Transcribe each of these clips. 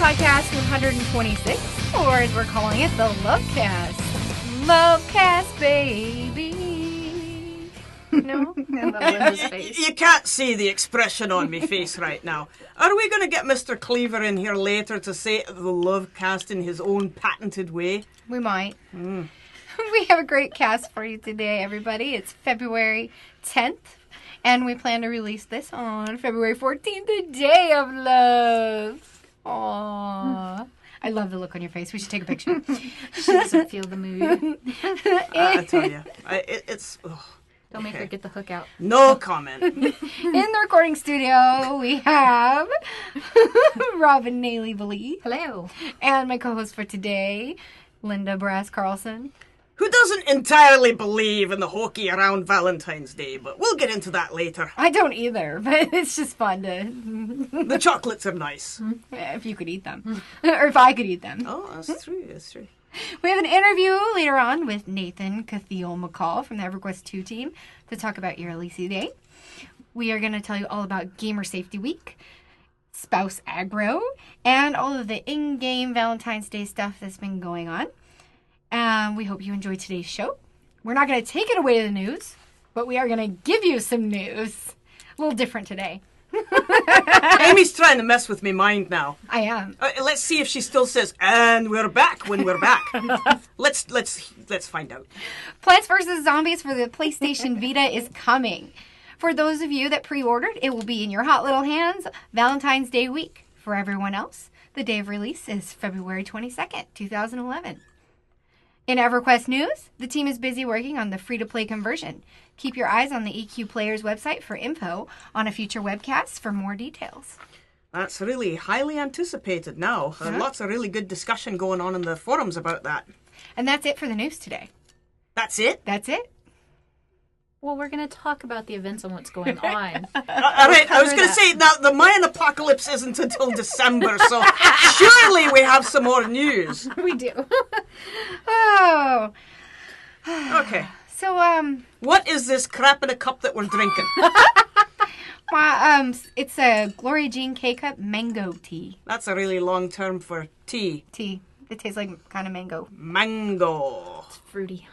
Podcast 126, or as we're calling it, the Lovecast. Lovecast, baby. No? I love Linda's face. You can't see the expression on my face right now. Are we going to get Mr. Cleaver in here later to say the Lovecast in his own patented way? We might. We have a great cast for you today, everybody. It's February 10th. And we plan to release this on February 14th, the Day of Love. Aww. I love the look on your face. We should take a picture. She doesn't feel the mood. I tell you, it's... Oh, Don't make her get the hook out. no comment. In the recording studio, we have Robin Nailey-Valee. Hello. And my co-host for today, Linda Brasse Carlson. Who doesn't entirely believe in the hokey around Valentine's Day, but we'll get into that later. I don't either, but it's just fun to... The chocolates are nice. if you could eat them. Or if I could eat them. Oh, that's true, that's true. We have an interview later on with Nathan Kaitheel McCall from the EverQuest II team to talk about your Elise Day. We are going to tell you all about Gamer Safety Week, Spouse Aggro, and all of the in-game Valentine's Day stuff that's been going on. We hope you enjoy today's show. We're not going to take it away to the news, but we are going to give you some news. A little different today. Amy's trying to mess with my mind now. I am. Let's see if she still says, and we're back when we're back. Let's find out. Plants vs. Zombies for the PlayStation Vita is coming. For those of you that pre-ordered, it will be in your hot little hands Valentine's Day week. For everyone else, the day of release is February 22nd, 2011. In EverQuest news, the team is busy working on the free-to-play conversion. Keep your eyes on the EQ Players website for info on a future webcast for more details. That's really highly anticipated now. Lots of really good discussion going on in the forums about that. And that's it for the news today. That's it? That's it. Well, we're going to talk about the events and what's going on. All right, I was going to say, now, the Mayan apocalypse isn't until December, so surely we have some more news. We do. Oh. Okay. So, What is this crap in a cup that we're drinking? it's a Gloria Jean K-Cup mango tea. That's a really long term for tea. Tea. It tastes like kind of mango. Mango. It's fruity.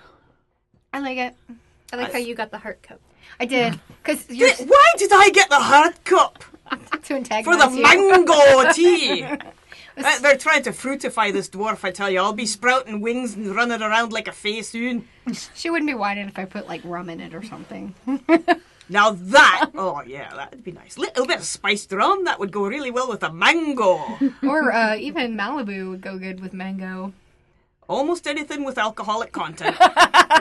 I like it. I like how you got the heart cup. I did. Because Why did I get the hard cup? to antagonize For the you. mango tea. They're trying to fruitify this dwarf, I tell you. I'll be sprouting wings and running around like a fay soon. She wouldn't be whining if I put like rum in it or something. Now that, oh yeah, that would be nice. Little bit of spiced rum, that would go really well with a mango. Or even Malibu would go good with mango. Almost anything with alcoholic content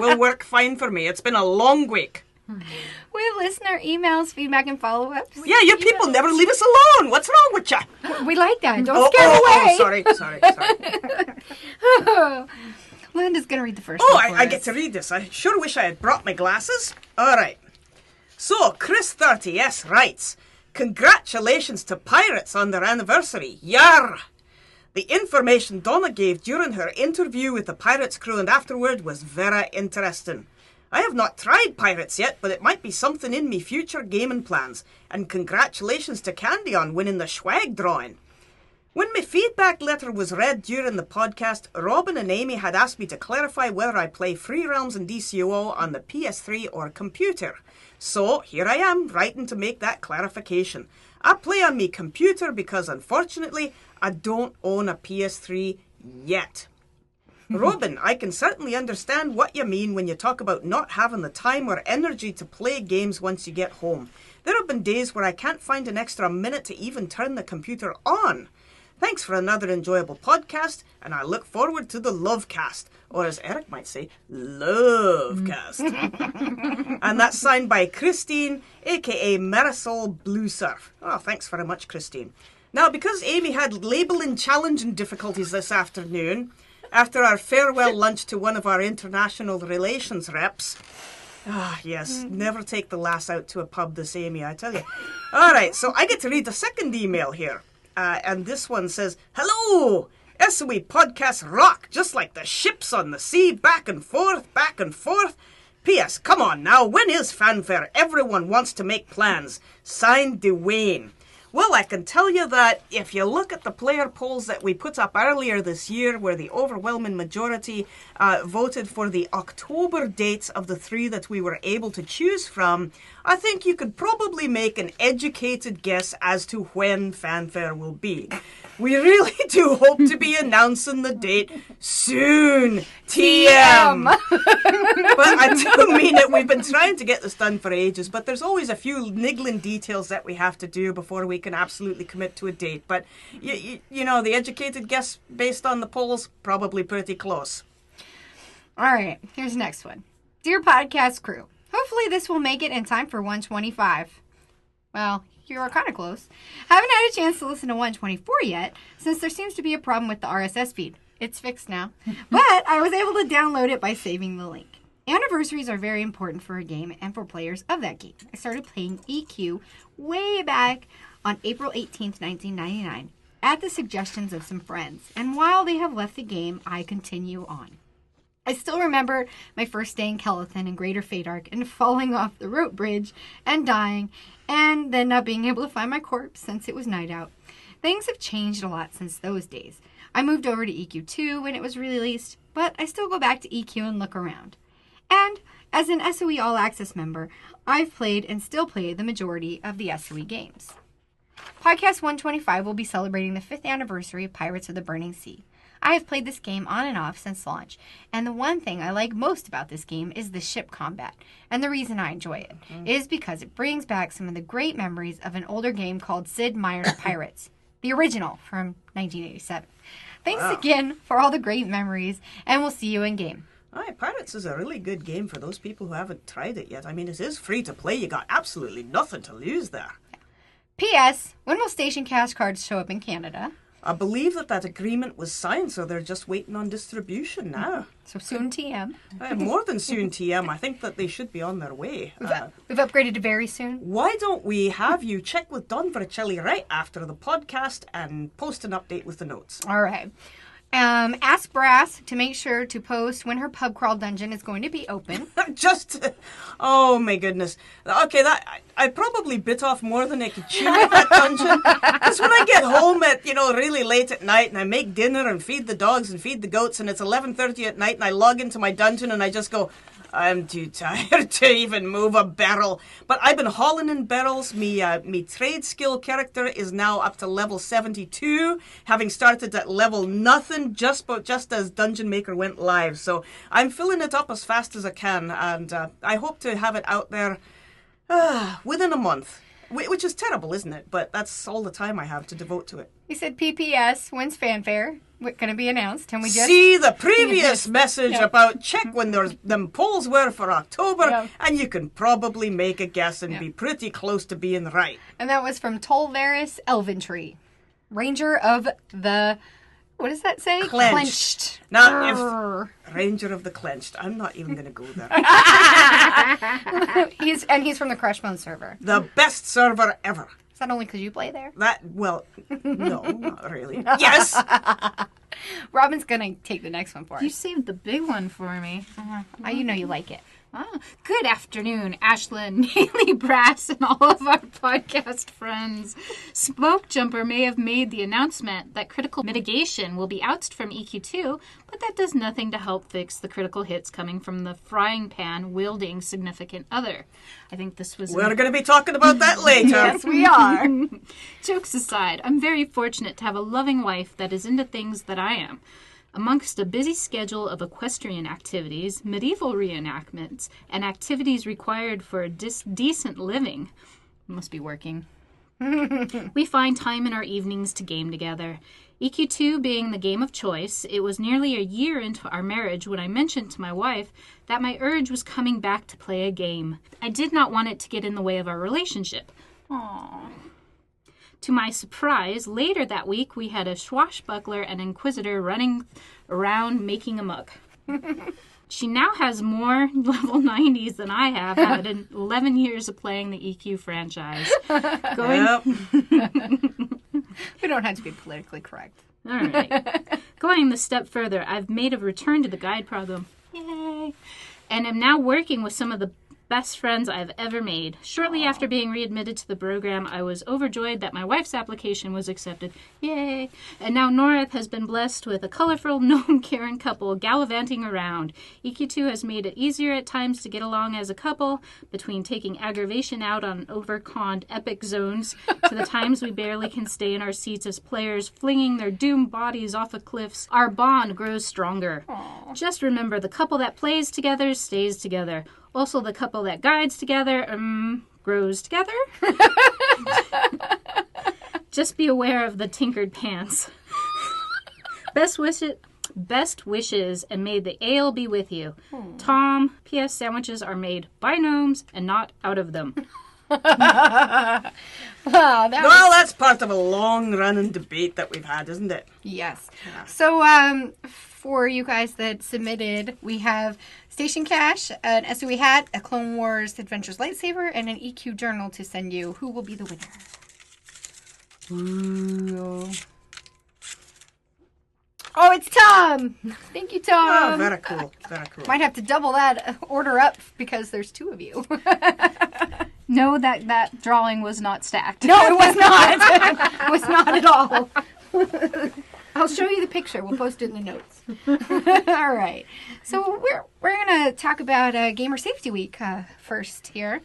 will work fine for me. It's been a long week. We have listener emails, feedback, and follow-ups. Yeah, you people never leave us alone. What's wrong with you? We like that. Don't scare away. Sorry. Linda's going to read the first Oh, one for I us. get to read this. I sure wish I had brought my glasses. All right. So, Chris30S writes, congratulations to Pirates on their anniversary. Yar! The information Donna gave during her interview with the Pirates crew and afterward was very interesting. I have not tried Pirates yet, but it might be something in me future gaming plans. And congratulations to Candy on winning the swag drawing. When my feedback letter was read during the podcast, Robin and Aimee had asked me to clarify whether I play Free Realms and DCOO on the PS3 or computer. So, here I am, writing to make that clarification. I play on me computer because, unfortunately, I don't own a PS3 yet. Robin, I can certainly understand what you mean when you talk about not having the time or energy to play games once you get home. There have been days where I can't find an extra minute to even turn the computer on. Thanks for another enjoyable podcast, and I look forward to the Lovecast, or as Eric might say, Lovecast. And that's signed by Christine, a.k.a. Marisol Blue Surf. Oh, thanks very much, Christine. Now, because Aimee had labelling challenging difficulties this afternoon, after our farewell lunch to one of our international relations reps... Ah, yes, never take the lass out to a pub, this Aimee, I tell you. All right, so I get to read the second email here. And this one says, hello, SOE Podcast rock, just like the ships on the sea, back and forth. P.S. Come on now, when is fanfare? Everyone wants to make plans. Signed, Dwayne. Well, I can tell you that if you look at the player polls that we put up earlier this year, where the overwhelming majority voted for the October dates of the 3 that we were able to choose from, I think you could probably make an educated guess as to when Fanfare will be. We really do hope to be announcing the date soon. TM! But I do mean it. We've been trying to get this done for ages, but there's always a few niggling details that we have to do before we can absolutely commit to a date. But, you know, the educated guess based on the polls, probably pretty close. All right, here's the next one. Dear podcast crew, hopefully this will make it in time for 125. Well, you are kind of close. Haven't had a chance to listen to 124 yet, since there seems to be a problem with the RSS feed. It's fixed now. But I was able to download it by saving the link. Anniversaries are very important for a game and for players of that game. I started playing EQ way back on April 18th, 1999, at the suggestions of some friends. And while they have left the game, I continue on. I still remember my first day in Carlson in Greater Fadark and falling off the rope bridge and dying, and then not being able to find my corpse since it was night out. Things have changed a lot since those days. I moved over to EQ2 when it was released, but I still go back to EQ and look around. And as an SOE All Access member, I've played and still play the majority of the SOE games. Podcast 125 will be celebrating the 5th anniversary of Pirates of the Burning Sea. I have played this game on and off since launch, and the one thing I like most about this game is the ship combat. And the reason I enjoy it is because it brings back some of the great memories of an older game called Sid Meier's Pirates, the original from 1987. Thanks again for all the great memories, and we'll see you in game. Aye, Pirates is a really good game for those people who haven't tried it yet. I mean, it is free to play. You got absolutely nothing to lose there. P.S. When will Station Cash cards show up in Canada? I believe that agreement was signed, so they're just waiting on distribution now. So soon TM. More than soon TM. I think that they should be on their way. We've upgraded to very soon. Why don't we have you check with Don Vercelli right after the podcast and post an update with the notes? All right. Ask Brasse to make sure to post when her pub crawl dungeon is going to be open. Oh my goodness. Okay, I probably bit off more than I could chew with that dungeon. Because when I get home at, really late at night and I make dinner and feed the dogs and feed the goats and it's 11:30 at night and I log into my dungeon and I just go, I'm too tired to even move a barrel. But I've been hauling in barrels. Me trade skill character is now up to level 72, having started at level nothing just as Dungeon Maker went live. So I'm filling it up as fast as I can, and I hope to have it out there within a month. Which is terrible, isn't it? But that's all the time I have to devote to it. You said PPS, when's Fanfare going to be announced? And we just see the previous message about check when them polls were for October, and you can probably make a guess and be pretty close to being right. And that was from Tolvaris Elventree, Ranger of the... What does that say? Clenched. Now, if Ranger of the Clenched. I'm not even going to go there. He's from the Crushbone server. The best server ever. Is that only because you play there? No, not really. Yes. Robin's going to take the next one for us. You saved the big one for me. You know you like it. Oh, good afternoon, Ashlanne, Haley, Brasse, and all of our podcast friends. Smoke Jumper may have made the announcement that critical mitigation will be ousted from EQ2, but that does nothing to help fix the critical hits coming from the frying pan wielding significant other. I think this was... We're going to be talking about that later. Yes, we are. Jokes aside, I'm very fortunate to have a loving wife that is into things that I am. Amongst a busy schedule of equestrian activities, medieval reenactments, and activities required for a decent living, must be working, we find time in our evenings to game together. EQ2 being the game of choice, it was nearly a year into our marriage when I mentioned to my wife that my urge was coming back to play a game. I did not want it to get in the way of our relationship. Aww. To my surprise, later that week, we had a swashbuckler and inquisitor running around making a muck. She now has more level 90s than I have had in 11 years of playing the EQ franchise. We don't have to be politically correct. All right. Going the step further, I've made a return to the guide program. Yay! And am now working with some of the best friends I've ever made. Shortly after being readmitted to the program, I was overjoyed that my wife's application was accepted. Yay! And now Norith has been blessed with a colorful, gnome-caring couple gallivanting around. EQ2 has made it easier at times to get along as a couple, between taking aggravation out on overconned epic zones to the times we barely can stay in our seats as players flinging their doomed bodies off of cliffs. Our bond grows stronger. Aww. Just remember, the couple that plays together stays together. Also, the couple that guides together, grows together. Just be aware of the tinkered pants. Best wishes, and may the ale be with you. Tom, P.S. Sandwiches are made by gnomes and not out of them. Wow, That's part of a long-running debate that we've had, isn't it? Yes. So, for you guys that submitted, we have Station Cash, an SOE hat, a Clone Wars Adventures lightsaber, and an EQ journal to send you. Who will be the winner? Ooh. Oh, it's Tom! Thank you, Tom. Oh, very cool. Very cool. Might have to double that order up because there's two of you. No, that drawing was not stacked. No, it was not. It was not at all. I'll show you the picture. We'll post it in the notes. All right. So we're gonna talk about Gamer Safety Week first here.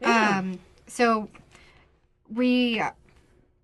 Yeah. So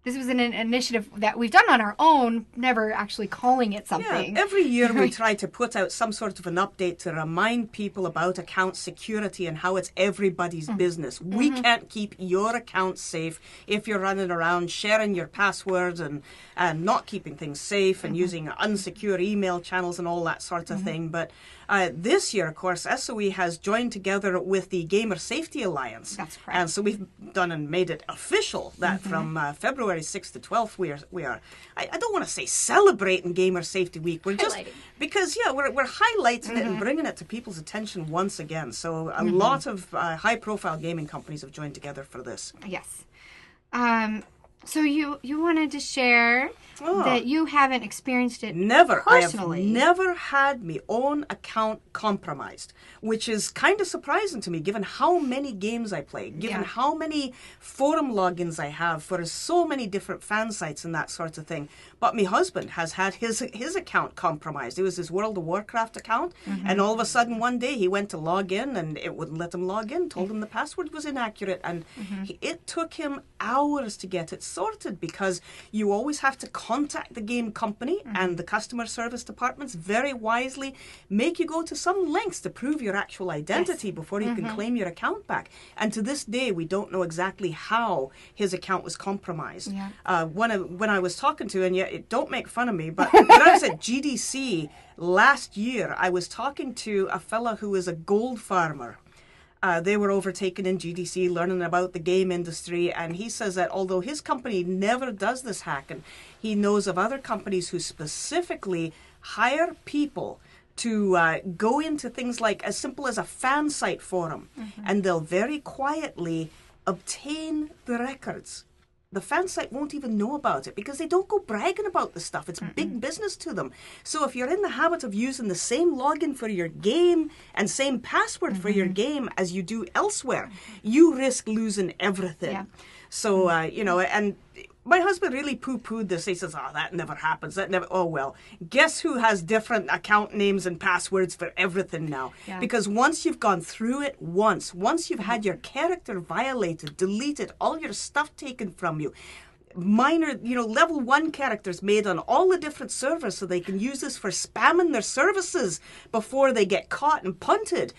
this was an initiative that we've done on our own, never actually calling it something. Yeah, every year we try to put out some sort of an update to remind people about account security and how it's everybody's business. We can't keep your account safe if you're running around sharing your passwords and not keeping things safe and using unsecure email channels and all that sort of thing. But this year, of course, SOE has joined together with the Gamer Safety Alliance. That's correct. And so we've done and made it official that from February 6th to 12th, we are I don't want to say celebrating Gamer Safety Week. We're just, because, we're highlighting it and bringing it to people's attention once again. So a lot of high-profile gaming companies have joined together for this. Yes. So you wanted to share that you haven't experienced it personally. I have never had my own account compromised, which is kind of surprising to me, given how many games I play, given how many forum logins I have for so many different fan sites and that sort of thing. But my husband has had his account compromised. It was his World of Warcraft account, and all of a sudden one day he went to log in and it wouldn't let him log in, told him the password was inaccurate, and it took him hours to get it sorted, because you always have to contact the game company, and the customer service departments very wisely make you go to some lengths to prove your actual identity before you can claim your account back. And to this day, we don't know exactly how his account was compromised. When I was talking to, and don't make fun of me, but when I was at GDC last year, I was talking to a fella who is a gold farmer. They were overtaken in GDC, learning about the game industry, and he says that although his company never does this hacking, he knows of other companies who specifically hire people to go into things like as simple as a fan site forum, and they'll very quietly obtain the records. The fan site won't even know about it because they don't go bragging about the stuff. It's big business to them. So if you're in the habit of using the same login for your game and same password for your game as you do elsewhere, you risk losing everything. So, and my husband really poo-pooed this. He says, that never happens. That never. Oh, well, guess who has different account names and passwords for everything now? Because once you've gone through it once you've had your character violated, deleted, all your stuff taken from you, minor, level 1 characters made on all the different servers so they can use this for spamming their services before they get caught and punted.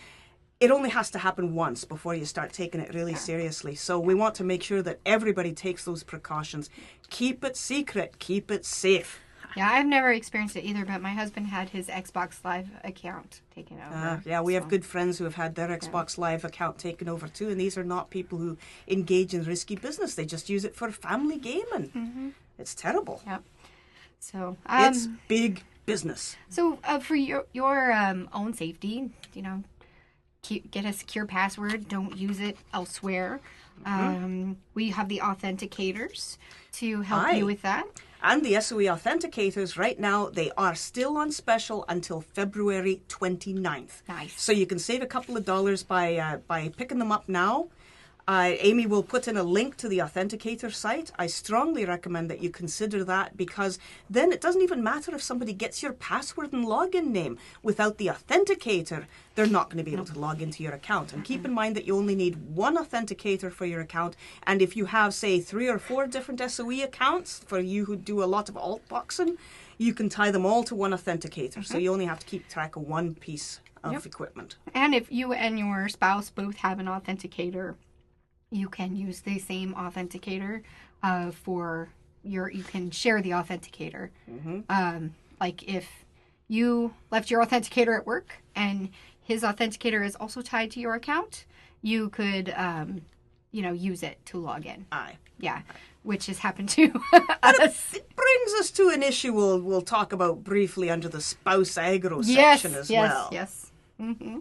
It only has to happen once before you start taking it really seriously. So we want to make sure that everybody takes those precautions. Keep it secret. Keep it safe. Yeah, I've never experienced it either, but my husband had his Xbox Live account taken over. We have good friends who have had their Xbox Live account taken over too, and these are not people who engage in risky business. They just use it for family gaming. It's terrible. Yep. So it's big business. So for your own safety, get a secure password. Don't use it elsewhere. We have the authenticators to help you with that. And the SOE Authenticators, right now, they are still on special until February 29th. Nice. So you can save a couple of dollars by picking them up now. Aimee will put in a link to the Authenticator site. I strongly recommend that you consider that, because then it doesn't even matter if somebody gets your password and login name. Without the Authenticator, they're not going to be able to log into your account. And keep in mind that you only need one Authenticator for your account. And if you have, say, 3 or 4 different SOE accounts, for you who do a lot of alt boxing, you can tie them all to one Authenticator. So you only have to keep track of one piece of equipment. And if you and your spouse both have an authenticator, you can use the same authenticator you can share the authenticator. Like if you left your authenticator at work and his authenticator is also tied to your account, you could, use it to log in. Aye. Yeah, which has happened to us. It brings us to an issue we'll talk about briefly under the Spouse Aggro section as well. Yes. Mm-hmm.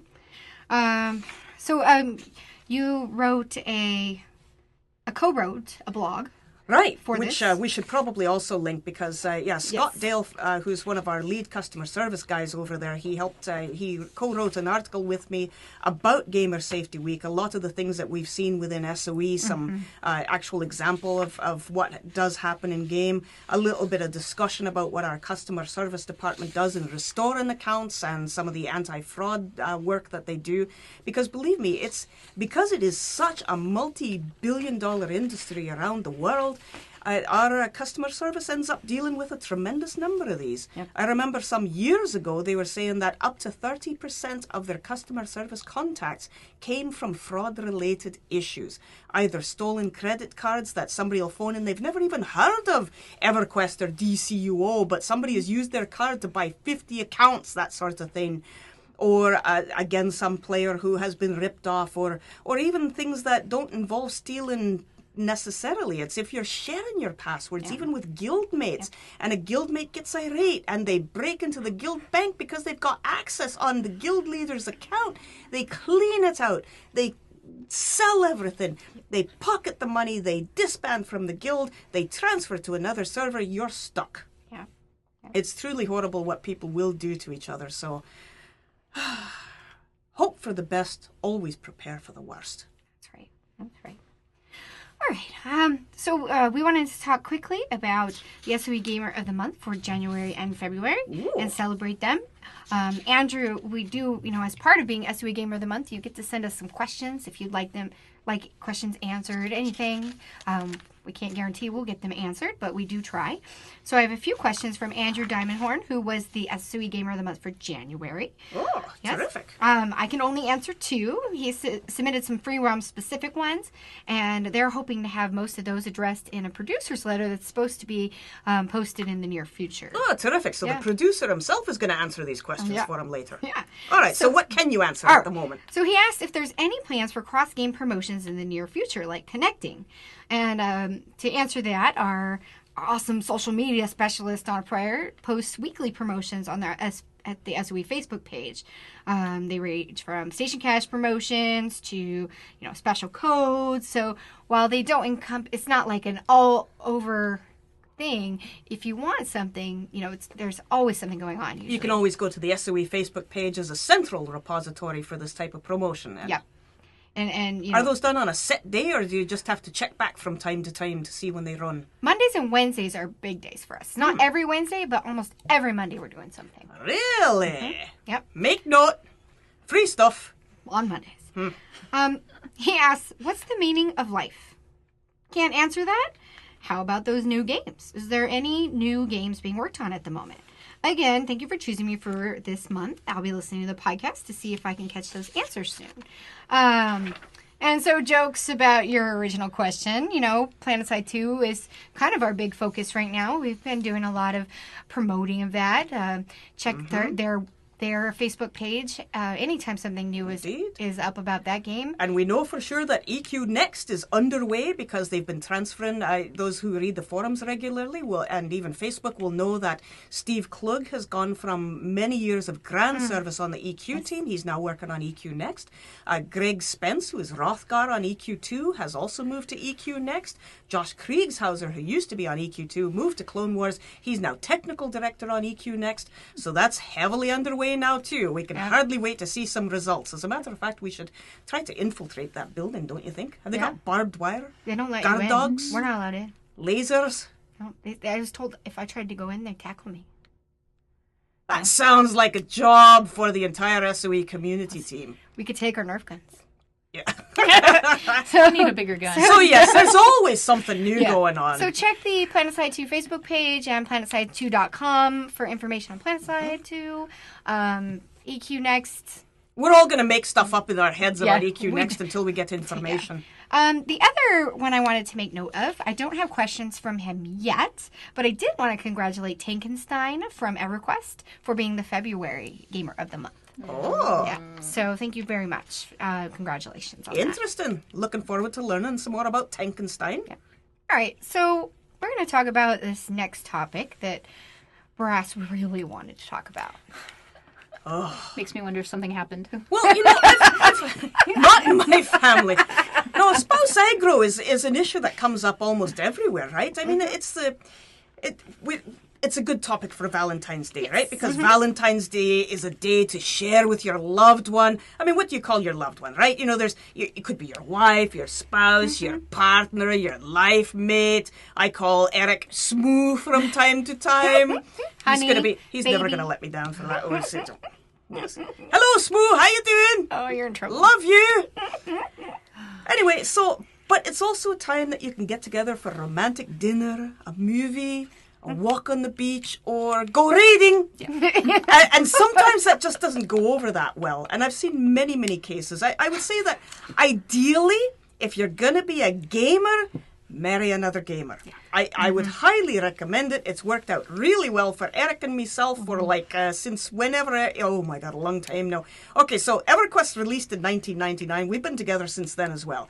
You wrote co-wrote a blog. Right, for which this. We should probably also link, because Scott Dale, who's one of our lead customer service guys over there, he co-wrote an article with me about Gamer Safety Week, a lot of the things that we've seen within SOE, some actual example of what does happen in game, a little bit of discussion about what our customer service department does in restoring accounts and some of the anti-fraud work that they do, because believe me, it's because it is such a multi-billion-dollar industry around the world. Our customer service ends up dealing with a tremendous number of these. Yep. I remember some years ago they were saying that up to 30% of their customer service contacts came from fraud-related issues. Either stolen credit cards that somebody will phone in, they've never even heard of EverQuest or DCUO, but somebody has used their card to buy 50 accounts, that sort of thing. Or, again, some player who has been ripped off, or even things that don't involve stealing necessarily. It's if you're sharing your passwords, even with guildmates, and a guildmate gets irate and they break into the guild bank because they've got access on the guild leader's account. They clean it out. They sell everything. They pocket the money. They disband from the guild. They transfer to another server. You're stuck. Yeah. It's truly horrible what people will do to each other. So hope for the best. Always prepare for the worst. That's right. That's right. All right. So we wanted to talk quickly about the SOE Gamer of the Month for January and February and celebrate them. Andrew, we do, as part of being SOE Gamer of the Month, you get to send us some questions if you'd like them, like questions answered, anything. We can't guarantee we'll get them answered, but we do try. So I have a few questions from Andrew Diamondhorn, who was the SOE Gamer of the Month for January. Oh, terrific. I can only answer 2. He submitted some free ROM specific ones, and they're hoping to have most of those addressed in a producer's letter that's supposed to be posted in the near future. Oh, terrific. So the producer himself is going to answer these questions for him later. Yeah. All right, so what can you answer at the moment? So he asked if there's any plans for cross-game promotions in the near future, like connecting. And to answer that, our awesome social media specialist on Pryor posts weekly promotions on their at the SOE Facebook page. They range from station cash promotions to special codes. So while they don't it's not like an all over thing. If you want something, there's always something going on. Usually. You can always go to the SOE Facebook page as a central repository for this type of promotion. Yeah. And are those done on a set day, or do you just have to check back from time to time to see when they run? Mondays and Wednesdays are big days for us. Not every Wednesday, but almost every Monday we're doing something. Really? Mm-hmm. Yep. Make note. Free stuff. On Mondays. He asks, what's the meaning of life? Can't answer that? How about those new games? Is there any new games being worked on at the moment? Again, thank you for choosing me for this month. I'll be listening to the podcast to see if I can catch those answers soon. And so jokes about your original question. PlanetSide 2 is kind of our big focus right now. We've been doing a lot of promoting of that. Check their their Facebook page anytime something new is up about that game. And we know for sure that EQ Next is underway because they've been transferring. Those who read the forums regularly and even Facebook will know that Steve Klug has gone from many years of grand service on the EQ team. He's now working on EQ Next. Greg Spence, who is Rothgar on EQ2, has also moved to EQ Next. Josh Kriegshauser, who used to be on EQ2, moved to Clone Wars. He's now technical director on EQ Next. So that's heavily underway now too. We can hardly wait to see some results. As a matter of fact, we should try to infiltrate that building, don't you think? Have they got barbed wire? They don't let guard you in. dogs? We're not allowed in. Lasers? No, I was told if I tried to go in, they'd tackle me. That sounds like a job for the entire SOE community team. We could take our Nerf guns. Yeah. So we need a bigger gun. So yes, there's always something new going on. So check the PlanetSide 2 Facebook page and PlanetSide2.com for information on PlanetSide 2. EQ Next. We're all going to make stuff up in our heads about EQ Next until we get information. The other one I wanted to make note of, I don't have questions from him yet, but I did want to congratulate Tankenstein from EverQuest for being the February Gamer of the Month. Oh. Yeah. So thank you very much. Congratulations on that. Interesting. Looking forward to learning some more about Tankenstein. Yeah. All right. So we're going to talk about this next topic that Brasse really wanted to talk about. Oh. Makes me wonder if something happened. Well, you know, not in my family. No, spouse aggro is an issue that comes up almost everywhere, right? I mean, it's a good topic for Valentine's Day, right? Because Valentine's Day is a day to share with your loved one. I mean, what do you call your loved one, right? You know, it could be your wife, your spouse, your partner, your life mate. I call Eric Smoo from time to time. Honey, he's baby. never gonna let me down for that. Yes. Hello, Smoo. How you doing? Oh, you're in trouble. Love you. Anyway, but it's also a time that you can get together for a romantic dinner, a movie, a walk on the beach, or go raiding. Yeah. And sometimes that just doesn't go over that well. And I've seen many, many cases. I would say that ideally, if you're going to be a gamer, marry another gamer. Yeah. I would highly recommend it. It's worked out really well for Eric and myself for since whenever, oh my God, a long time now. Okay, so EverQuest released in 1999. We've been together since then as well.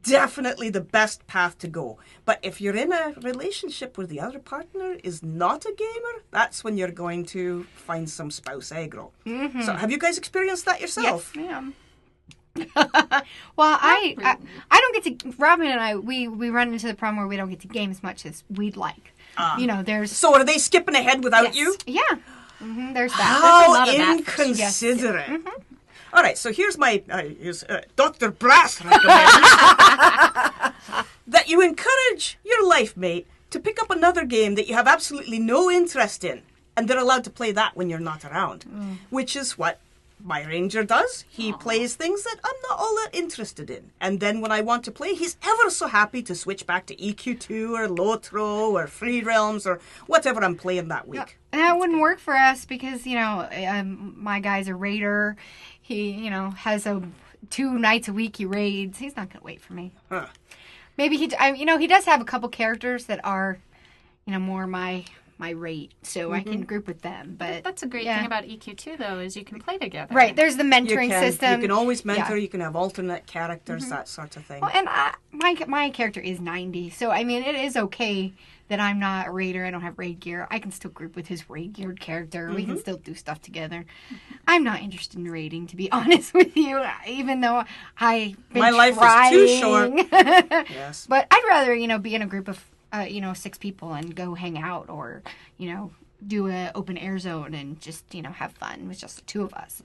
Definitely the best path to go. But if you're in a relationship where the other partner is not a gamer, that's when you're going to find some spouse aggro. Mm-hmm. So have you guys experienced that yourself? Yes, ma'am. Well, I don't get to. Robin and I, we run into the problem where we don't get to game as much as we'd like. You know, there's. So are they skipping ahead without you? Yeah. Mm-hmm, there's that. How inconsiderate. Yes. Mm-hmm. All right, so here's my Dr. Brasse recommends that you encourage your life mate to pick up another game that you have absolutely no interest in, and they're allowed to play that when you're not around, which is what my ranger does. He plays things that I'm not all that interested in, and then when I want to play, he's ever so happy to switch back to EQ2 or Lotro or Free Realms or whatever I'm playing that week. And that wouldn't work for us because, you know, my guy's a raider. He, you know, has 2 nights a week he raids. He's not going to wait for me. Huh. Maybe he does have a couple characters that are, you know, more my rate, so I can group with them. But that's a great thing about EQ2, though, is you can play together. Right, there's the mentoring system. You can always mentor. You can have alternate characters, that sort of thing. Well, and my character is 90, so I mean, it is okay that I'm not a raider. I don't have raid gear. I can still group with his raid geared character. We can still do stuff together. I'm not interested in raiding, to be honest with you, even though my life is too short. Yes, but I'd rather, you know, be in a group of 6 people and go hang out, or, you know, do an open air zone and just, you know, have fun with just the 2 of us.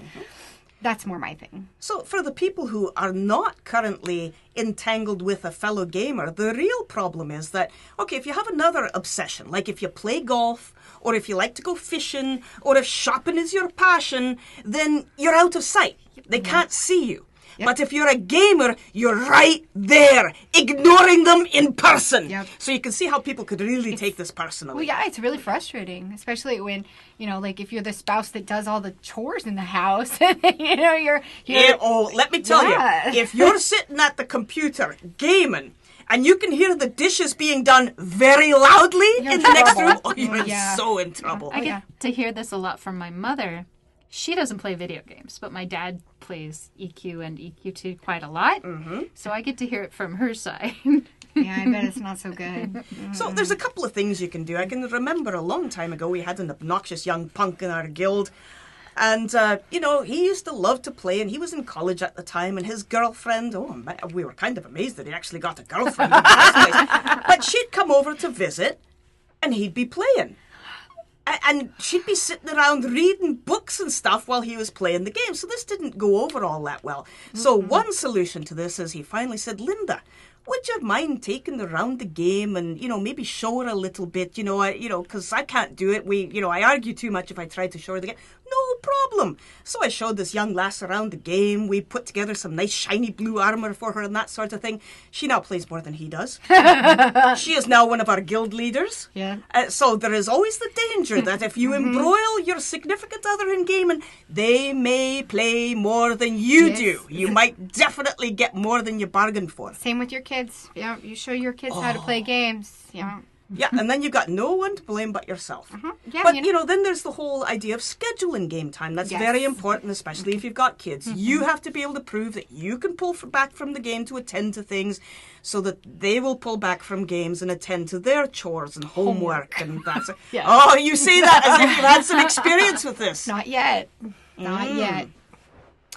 That's more my thing. So for the people who are not currently entangled with a fellow gamer, the real problem is that, okay, if you have another obsession, like if you play golf, or if you like to go fishing, or if shopping is your passion, then you're out of sight. They can't see you. Yep. But if you're a gamer, you're right there, ignoring them in person. Yep. So you can see how people could really take this personally. Well, yeah, it's really frustrating, especially when, you know, like if you're the spouse that does all the chores in the house, you know, you're let me tell you, if you're sitting at the computer gaming, and you can hear the dishes being done very loudly in the next room, you're so in trouble. I get to hear this a lot from my mother. She doesn't play video games, but my dad plays EQ and EQ2 quite a lot. Mm-hmm. So I get to hear it from her side. Yeah, I bet it's not so good. So there's a couple of things you can do. I can remember a long time ago we had an obnoxious young punk in our guild. And, he used to love to play, and he was in college at the time, and his girlfriend, we were kind of amazed that he actually got a girlfriend in the first place. But she'd come over to visit, and he'd be playing. And she'd be sitting around reading books and stuff while he was playing the game. So this didn't go over all that well. So one solution to this is he finally said, Linda, would you mind taking her around the game and, maybe show her a little bit, because I can't do it. I argue too much if I try to show her the game. No problem. So I showed this young lass around the game. We put together some nice shiny blue armour for her and that sort of thing. She now plays more than he does. She is now one of our guild leaders. Yeah. So there is always the danger that if you embroil your significant other in gaming, they may play more than you do. You might definitely get more than you bargained for. Same with your kids. Yeah, you show your kids how to play games. Yeah. Yeah, and then you've got no one to blame but yourself. Yeah, but, then there's the whole idea of scheduling game time. That's very important, especially if you've got kids. You have to be able to prove that you can pull back from the game to attend to things so that they will pull back from games and attend to their chores and homework. And that's Yeah. Oh, you say that as if you've had some experience with this. Not yet. Not yet.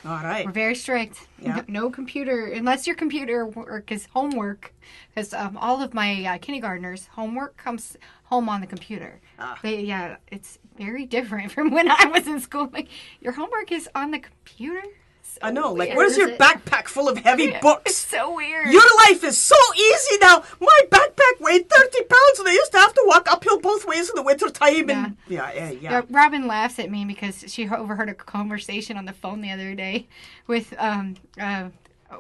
All right. We're very strict. Yeah. No computer, unless your computer work is homework. Because all of my kindergartners, homework comes home on the computer. It's very different from when I was in school. Like, your homework is on the computer? So I know. Like, weird. where's your backpack full of heavy It's books? so weird. Your life is so easy now. My backpack weighed 30 pounds and I used to have to walk uphill both ways in the winter time. And Yeah, Robin laughs at me because she overheard a conversation on the phone the other day with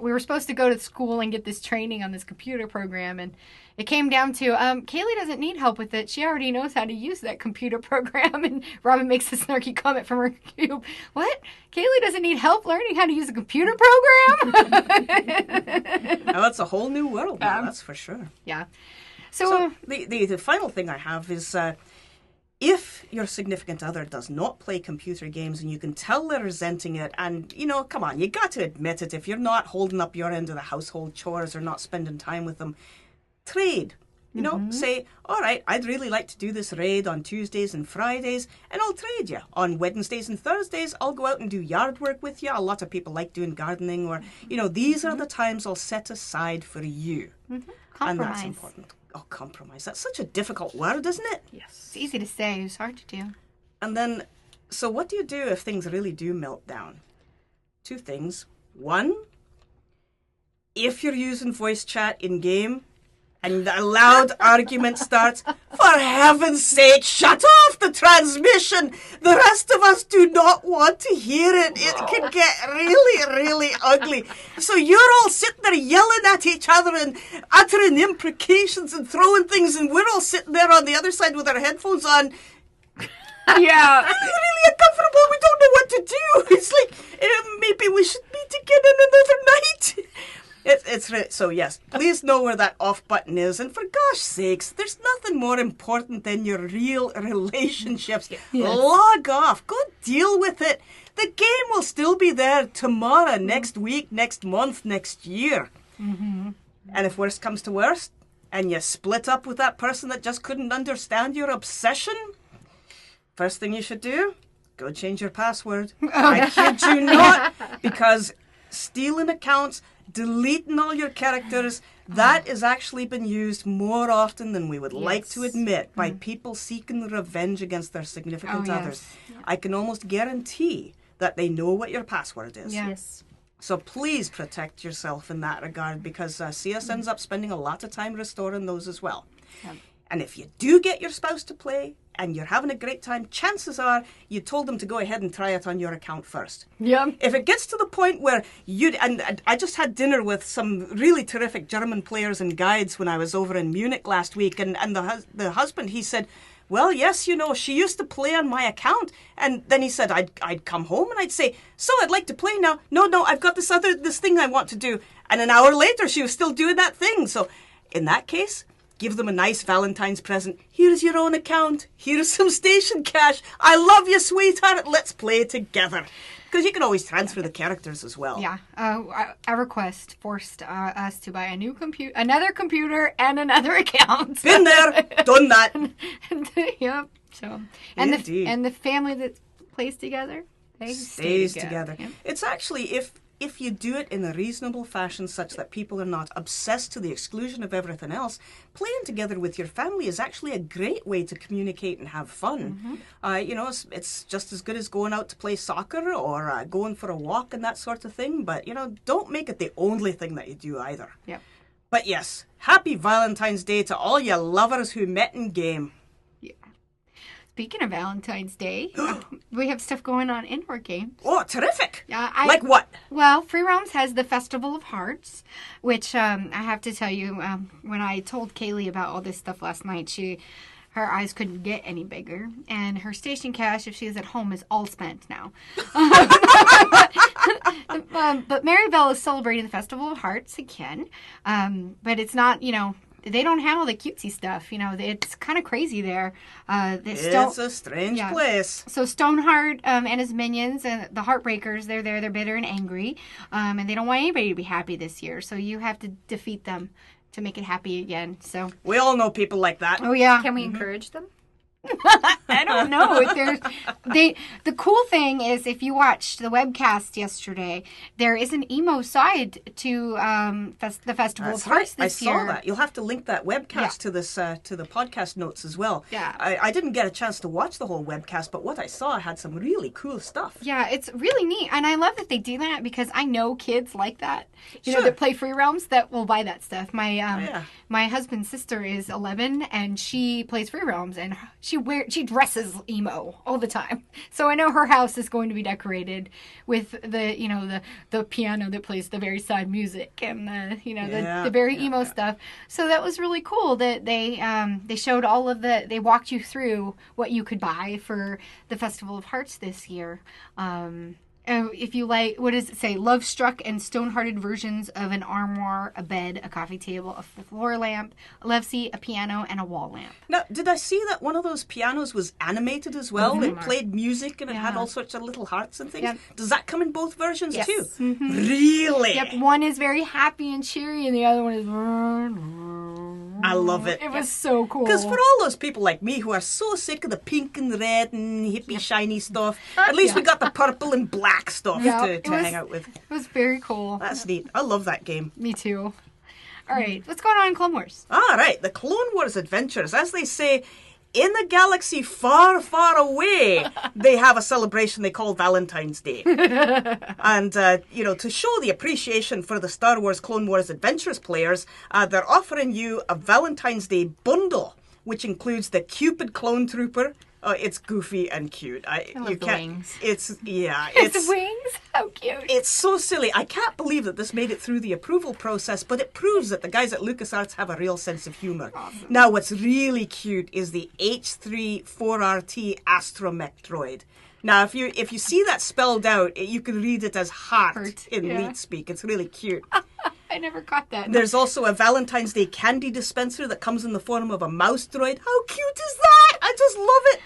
we were supposed to go to school and get this training on this computer program, and it came down to Kaylee doesn't need help with it. She already knows how to use that computer program. And Robin makes a snarky comment from her cube. What? Kaylee doesn't need help learning how to use a computer program? Now that's a whole new world now, that's for sure. Yeah. So the final thing I have is if your significant other does not play computer games and you can tell they're resenting it, and, come on, you got to admit it. If you're not holding up your end of the household chores or not spending time with them, trade. Say, all right, I'd really like to do this raid on Tuesdays and Fridays, and I'll trade you. On Wednesdays and Thursdays, I'll go out and do yard work with you. A lot of people like doing gardening, or, these are the times I'll set aside for you. Compromise. And that's important. Oh, compromise. That's such a difficult word, isn't it? Yes. It's easy to say. It's hard to do. And then, so what do you do if things really do melt down? Two things. One, if you're using voice chat in-game and a loud argument starts, for heaven's sake, shut off the transmission! The rest of us do not want to hear it. It can get really, really ugly. So you're all sitting there yelling at each other and uttering imprecations and throwing things, and we're all sitting there on the other side with our headphones on. Yeah. It's really uncomfortable. We don't know what to do. It's like, maybe we should meet again another night. So yes, please know where that off button is, and for gosh sakes, there's nothing more important than your real relationships. Yes. Log off, go deal with it. The game will still be there tomorrow, next week, next month, next year. And if worst comes to worst, and you split up with that person that just couldn't understand your obsession, first thing you should do, go change your password. I kid you not, because stealing accounts, deleting all your characters, that has actually been used more often than we would like to admit by people seeking revenge against their significant others. Yeah. I can almost guarantee that they know what your password is. Yes. So please protect yourself in that regard, because CS ends up spending a lot of time restoring those as well. Yeah. And if you do get your spouse to play and you're having a great time, chances are you told them to go ahead and try it on your account first. Yeah. If it gets to the point where and I just had dinner with some really terrific German players and guides when I was over in Munich last week, and the husband, he said, well, yes, she used to play on my account. And then he said, I'd come home and I'd say, so I'd like to play now. No, I've got this thing I want to do. And an hour later, she was still doing that thing. So in that case, Give them a nice Valentine's present. Here's your own account. Here's some station cash. I love you, sweetheart. Let's play together. Because you can always transfer the characters as well. Yeah. EverQuest forced us to buy another computer, and another account. Been there, done that. Yep. So, Indeed. and the family that plays together, they stays stay together. Yep. It's actually, if you do it in a reasonable fashion such that people are not obsessed to the exclusion of everything else, playing together with your family is actually a great way to communicate and have fun. It's just as good as going out to play soccer or going for a walk and that sort of thing, but, don't make it the only thing that you do either. Yep. But yes, happy Valentine's Day to all you lovers who met in game. Speaking of Valentine's Day, we have stuff going on indoor games. Oh, terrific! Like what? Well, Free Roams has the Festival of Hearts, which I have to tell you, when I told Kaylee about all this stuff last night, her eyes couldn't get any bigger, and her station cash, if she is at home, is all spent now. But Maribel is celebrating the Festival of Hearts again, but it's not, they don't have all the cutesy stuff. It's kind of crazy there. It's a strange place. So Stoneheart and his minions, and the Heartbreakers, they're there. They're bitter and angry, and they don't want anybody to be happy this year. So you have to defeat them to make it happy again. So we all know people like that. Oh yeah. Can we encourage them? I don't know. The cool thing is, if you watched the webcast yesterday, there is an emo side to the Festival of Hearts this year. I saw that. You'll have to link that webcast to this to the podcast notes as well. Yeah. I didn't get a chance to watch the whole webcast, but what I saw had some really cool stuff. Yeah, it's really neat, and I love that they do that because I know kids like that. Sure. That play Free Realms that will buy that stuff. My husband's sister is 11, and she plays Free Realms, and she dresses emo all the time. So I know her house is going to be decorated with the piano that plays the very sad music and the very emo stuff. So that was really cool that they showed all of they walked you through what you could buy for the Festival of Hearts this year. If you like, what does it say? Love-struck and stone-hearted versions of an armoire, a bed, a coffee table, a floor lamp, a love seat, a piano, and a wall lamp. Now, did I see that one of those pianos was animated as well? Mm-hmm. It played music and it had all sorts of little hearts and things. Yep. Does that come in both versions Yes. too? Mm-hmm. Really? Yep, one is very happy and cheery, and the other one is... I love it. It was so cool. Because for all those people like me who are so sick of the pink and red and hippie shiny stuff, at least we got the purple and black stuff to hang out with. It was very cool. That's neat. I love that game. Me too. All right, what's going on in Clone Wars? All right, the Clone Wars adventures. As they say, in a galaxy far, far away, they have a celebration they call Valentine's Day. And, to show the appreciation for the Star Wars Clone Wars Adventures players, they're offering you a Valentine's Day bundle, which includes the Cupid Clone Trooper. Oh, it's goofy and cute. I love the wings. It's wings? How cute. It's so silly. I can't believe that this made it through the approval process, but it proves that the guys at LucasArts have a real sense of humor. Awesome. Now, what's really cute is the H3-4RT astromech droid. Now, if you see that spelled out, you can read it as heart in leet speak. It's really cute. I never caught that. There's also a Valentine's Day candy dispenser that comes in the form of a mouse droid. How cute is that? I just love it.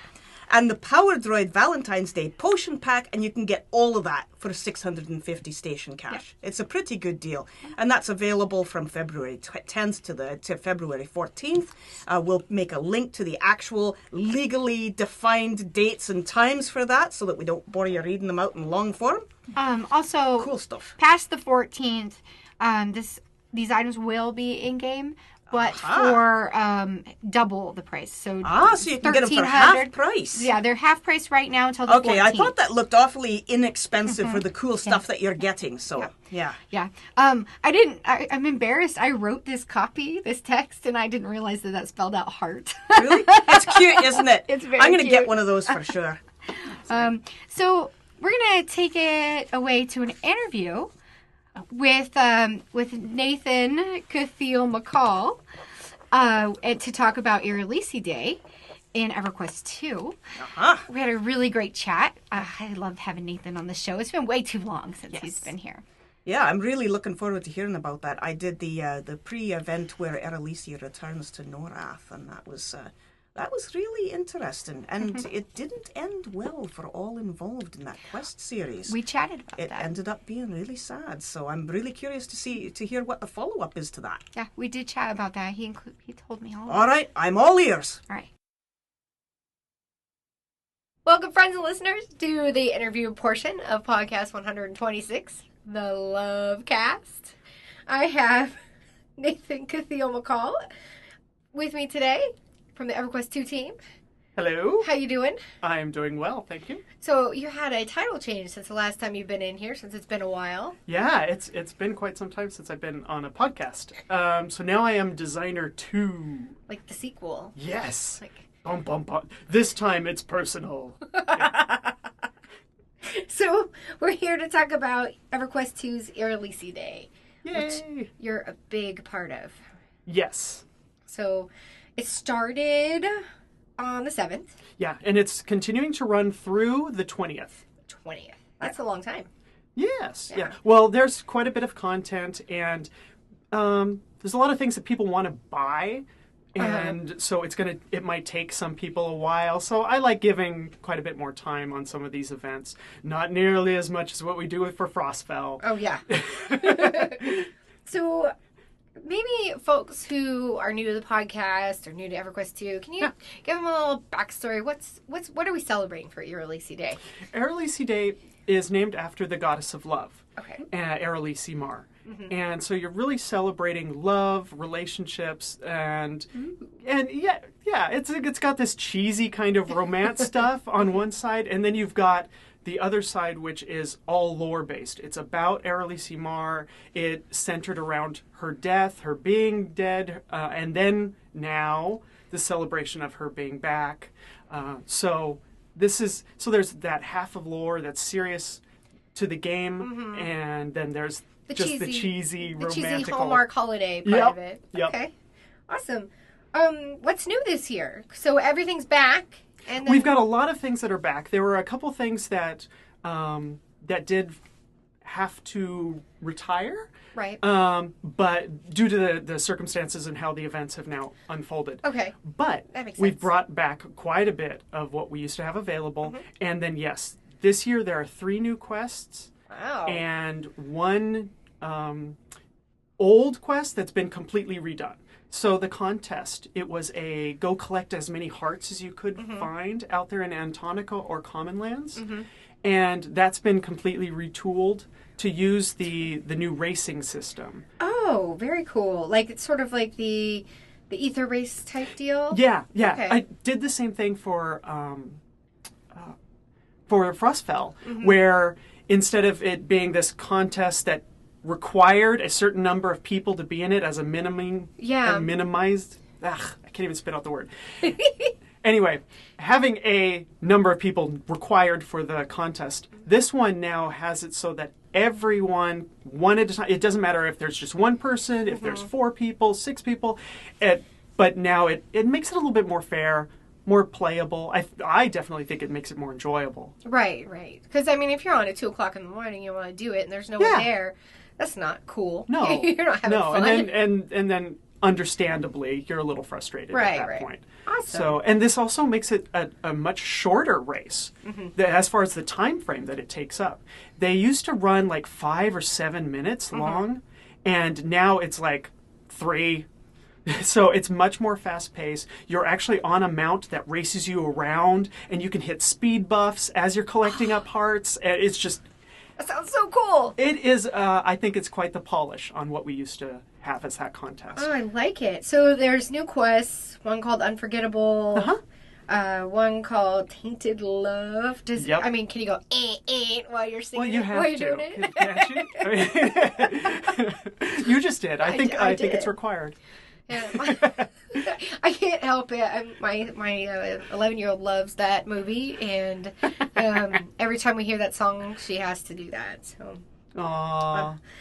And the Power Droid Valentine's Day potion pack, and you can get all of that for 650 station cash. Yeah. It's a pretty good deal. And that's available from February 10th to February 14th. We'll make a link to the actual legally defined dates and times for that so that we don't bore you reading them out in long form. Also, cool stuff. Past the 14th, these items will be in-game, but for double the price. So you can get them for half price. Yeah, they're half price right now until the 14th. Okay, I thought that looked awfully inexpensive for the cool stuff that you're getting. So, yeah. I'm embarrassed. I wrote this text, and I didn't realize that spelled out heart. Really? It's cute, isn't it? It's very I'm going to cute. get one of those for sure. So we're going to take it away to an interview with Nathan Kaitheel McCall to talk about Irelisi Day in EverQuest II. We had a really great chat. I loved having Nathan on the show. It's been way too long since he's been here. Yeah, I'm really looking forward to hearing about that. I did the pre-event where Erelisi returns to Norath, and that was really interesting. And it didn't end well for all involved in that quest series. We chatted about It that. ended up being really sad. So I'm really curious to hear what the follow-up is to that. Yeah, we did chat about that. He told me all. All right, I'm all ears. All right. Welcome, friends and listeners, to the interview portion of podcast 126, the Love Cast. I have Nathan Kaitheel McCall with me today from the EverQuest II team. Hello. How you doing? I am doing well, thank you. So you had a title change since the last time you've been in here, since it's been a while. Yeah, it's been quite some time since I've been on a podcast. So now I am Designer 2. Like the sequel. Yes. Like. Bum, bum, bum. This time it's personal. So we're here to talk about EverQuest II's Erelisi Day, Yay. which you're a big part of. Yes. So it started on the 7th. Yeah, and it's continuing to run through the 20th. 20th. That's a long time. Yes. Yeah. Yeah. Well, there's quite a bit of content, and there's a lot of things that people want to buy. And so it might take some people a while. So I like giving quite a bit more time on some of these events. Not nearly as much as what we do for Frostfell. Oh, yeah. So maybe folks who are new to the podcast or new to EverQuest II, can you give them a little backstory? What are we celebrating for Erelisi Day? Erelisi Day is named after the goddess of love, Okay. Erelisi Mar. Mm-hmm. And so you're really celebrating love, relationships, and yeah, it's got this cheesy kind of romance stuff on one side, and then you've got the other side, which is all lore based. It's about Erelisi Mar. It's centered around her death, her being dead, and then now the celebration of her being back. So there's that half of lore that's serious to the game, and then there's the cheesy romantic Hallmark holiday part of it. Yep. Okay, awesome. What's new this year? So everything's back, and then... We've got a lot of things that are back. There were a couple things that did have to retire, right? But due to the circumstances and how the events have now unfolded. Okay, but that makes we've sense. brought back quite a bit of what we used to have available, and then yes, this year there are 3 new quests. Wow. And one old quest that's been completely redone. So the contest, it was a go collect as many hearts as you could find out there in Antonica or Common Lands. And that's been completely retooled to use the new racing system. Oh, very cool. Like, it's sort of like the ether race type deal? Yeah. Okay. I did the same thing for Frostfell, where instead of it being this contest that required a certain number of people to be in it as a minimized. I can't even spit out the word. Anyway, having a number of people required for the contest, this one now has it so that everyone, one at a time, it doesn't matter if there's just one person, if there's 4 people, 6 people, but now it makes it a little bit more fair, more playable. I definitely think it makes it more enjoyable. Right. Because, I mean, if you're on at 2 o'clock in the morning, you want to do it, and there's no one there, that's not cool. No. You're not having fun. And then understandably, you're a little frustrated at that point. Awesome. So, and this also makes it a much shorter race as far as the time frame that it takes up. They used to run like 5 or 7 minutes long, and now it's like 3. So it's much more fast-paced. You're actually on a mount that races you around, and you can hit speed buffs as you're collecting up hearts. And it's just... That sounds so cool. It is, I think it's quite the polish on what we used to have as that contest. Oh, I like it. So there's new quests, one called Unforgettable, one called Tainted Love. I mean, can you go, while you're singing you have while you're to. doing it? Can't you? I mean, you just did. I think it's required. Yeah, I can't help it. My 11-year-old loves that movie, and every time we hear that song, she has to do that. So,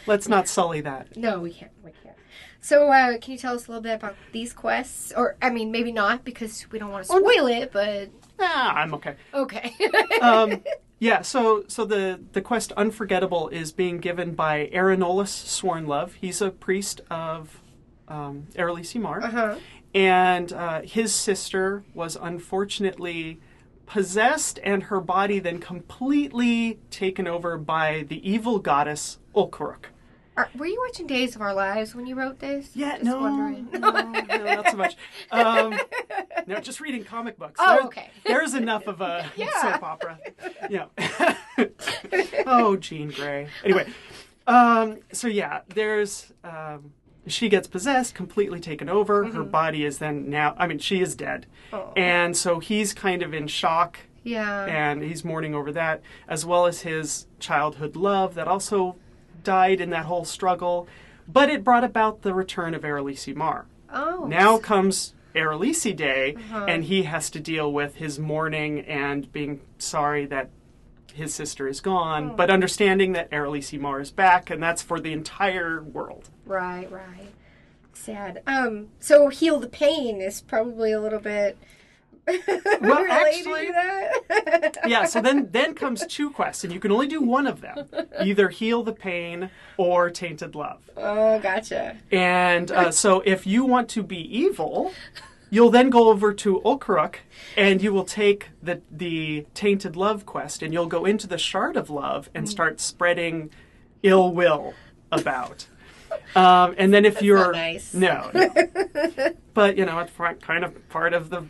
let's not sully that. No, we can't. So, can you tell us a little bit about these quests? Or, I mean, maybe not, because we don't want to spoil it, but... I'm okay. Okay. Yeah, so the quest Unforgettable is being given by Aranolus Swornlove. He's a priest of Erelisi Mar. Uh-huh. And his sister was unfortunately possessed, and her body then completely taken over by the evil goddess Ulkuruk. Were you watching Days of Our Lives when you wrote this? Yeah, Just wondering. no, not so much. No, just reading comic books. Okay. There's enough of a soap opera. Yeah. Oh, Jean Grey. Anyway, so yeah, there's... she gets possessed, completely taken over. Her body is then now... I mean, she is dead. Oh. And so he's kind of in shock. Yeah. And he's mourning over that, as well as his childhood love that also died in that whole struggle. But it brought about the return of Erelisi Mar. Oh. Now comes Erelisi Day, and he has to deal with his mourning and being sorry that his sister is gone, but understanding that Erelisi Mar is back, and that's for the entire world. Right. Sad. So Heal the Pain is probably a little bit Well, related actually, to that. yeah, so then comes 2 quests, and you can only do one of them. Either Heal the Pain or Tainted Love. Oh, gotcha. And so if you want to be evil, you'll then go over to Ulkuruk, and you will take the Tainted Love quest, and you'll go into the Shard of Love and start spreading ill will about. And then if you're... not nice. No. But, it's kind of part of the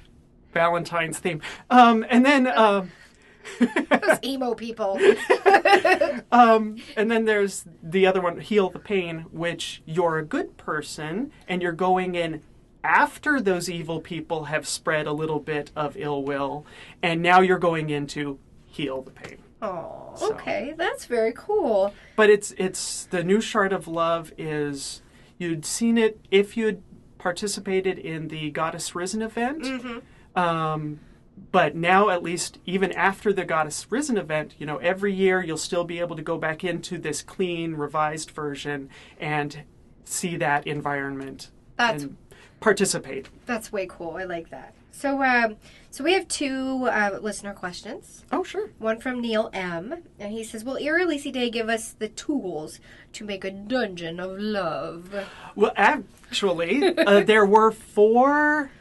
Valentine's theme. And then... Those emo people. And then there's the other one, Heal the Pain, which you're a good person, and you're going in after those evil people have spread a little bit of ill will, and now you're going in to heal the pain. Oh, okay. That's very cool. But it's the new Shard of Love is, you'd seen it if you'd participated in the Goddess Risen event. Mm-hmm. But now, at least, even after the Goddess Risen event, every year you'll still be able to go back into this clean, revised version and see that environment and participate. That's way cool. I like that. So we have 2 listener questions. Oh, sure. One from Neil M. And he says, will Erelisi Day give us the tools to make a dungeon of love? Well, actually, there were 4...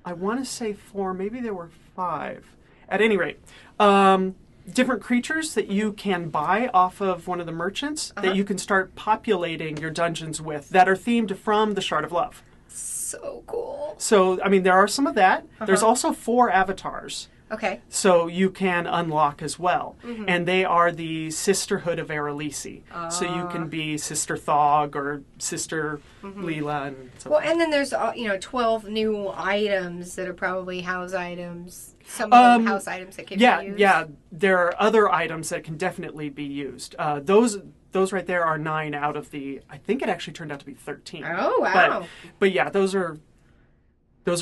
I want to say 4, maybe there were 5. At any rate, different creatures that you can buy off of one of the merchants that you can start populating your dungeons with that are themed from the Shard of Love. So cool. So, there are some of that. There's also 4 avatars. Okay. So you can unlock as well. Mm-hmm. And they are the Sisterhood of Erelisi. So you can be Sister Thog or Sister Leela and so on. Well, and then there's 12 new items that are probably house items. Some of them house items that can be used. Yeah, there are other items that can definitely be used. Those right there are 9 out of the, I think it actually turned out to be 13. Oh, wow. But yeah, those are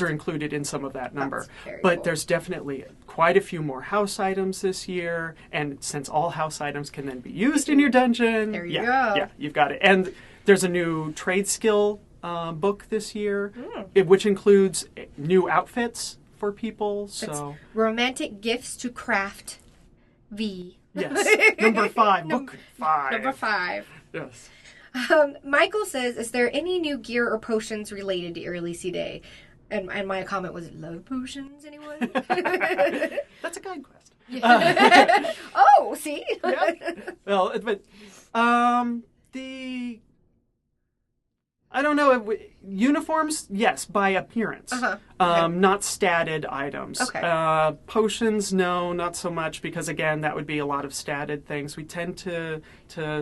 included in some of that number. But cool. There's definitely quite a few more house items this year, and since all house items can then be used in your dungeon, there you go. Yeah, you've got it. And there's a new trade skill book this year, which includes new outfits for people. So romantic gifts to craft V. Yes, number 5, book 5. Number 5. Yes. Michael says, is there any new gear or potions related to Erelisi Day? And my comment was, love potions, anyone? That's a guide quest. Oh, see? Yeah. Well, but I don't know, uniforms, yes, by appearance. Okay. Not statted items. Okay. Potions, no, not so much, because again, that would be a lot of statted things. We tend to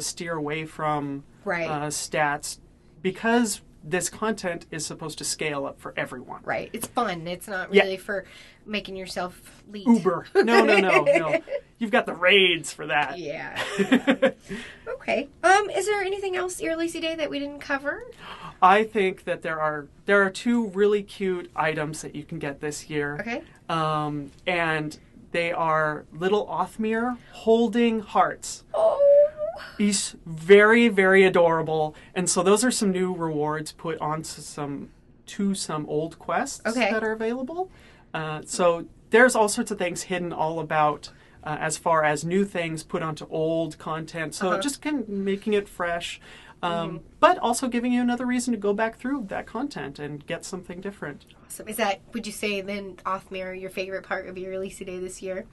steer away from stats because this content is supposed to scale up for everyone. Right. It's fun. It's not really for making yourself lead. Uber. No. You've got the raids for that. Yeah. Okay. Is there anything else Erelisi Day that we didn't cover? I think that there are 2 really cute items that you can get this year. Okay. And they are little Othmere holding hearts. Oh. He's very, very adorable. And so those are some new rewards put onto some old quests that are available. So there's all sorts of things hidden all about as far as new things put onto old content. So just kind of making it fresh. But also giving you another reason to go back through that content and get something different. Awesome. Is that, would you say then, off-mirror, your favorite part of your release day this year?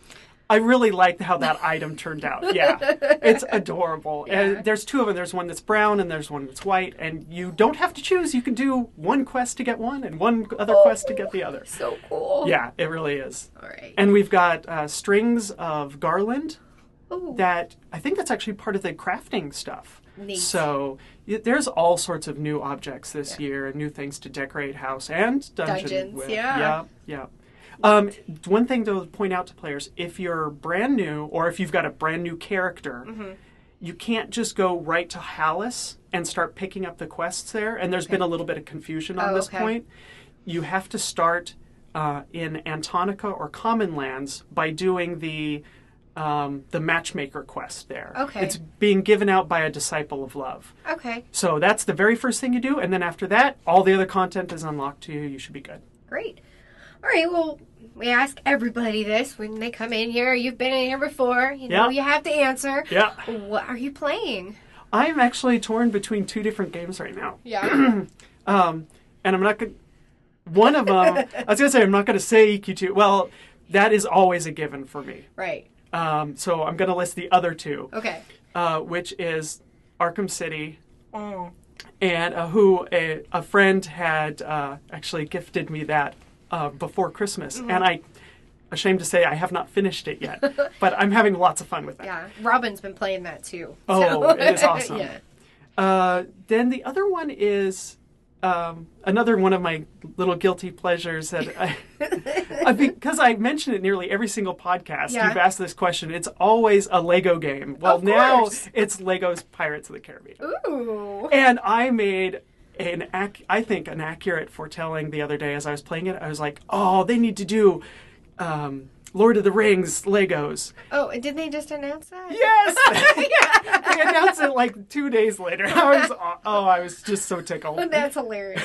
I really like how that item turned out. Yeah, it's adorable. Yeah. And there's two of them. There's one that's brown and there's one that's white. And you don't have to choose. You can do one quest to get one and one other quest to get the other. So cool. Yeah, it really is. All right. And we've got strings of garland Ooh. that I think that's actually part of the crafting stuff. Neat. So there's all sorts of new objects this year and new things to decorate house and dungeon with. Yeah. Yeah. One thing to point out to players, if you're brand new or if you've got a brand new character, you can't just go right to Hallis and start picking up the quests there. And there's been a little bit of confusion on this point. You have to start in Antonica or Common Lands by doing the matchmaker quest there. Okay. It's being given out by a disciple of love. Okay. So that's the very first thing you do. And then after that, all the other content is unlocked to you. You should be good. Great. All right, well, we ask everybody this when they come in here. You've been in here before. You know, you have to answer. Yeah. What are you playing? I'm actually torn between two different games right now. Yeah. And I'm not going to... One of them... I was going to say, I'm not going to say EQ2. Well, that is always a given for me. Right. So I'm going to list the other two. Okay. Which is Arkham City. Oh. And who a friend had actually gifted me that before Christmas. And I'm ashamed to say I have not finished it yet. But I'm having lots of fun with that. Yeah. Robin's been playing that too. Oh, it is awesome. Yeah. Then the other one is another one of my little guilty pleasures that because I mention it nearly every single podcast. You've asked this question. It's always a Lego game. Well, now it's Lego's Pirates of the Caribbean. Ooh. And I made I think an accurate foretelling the other day as I was playing it. I was like, oh, they need to do Lord of the Rings Legos. Oh, did they just announce that? Yes! They announced it like 2 days later. I was just so tickled. That's hilarious.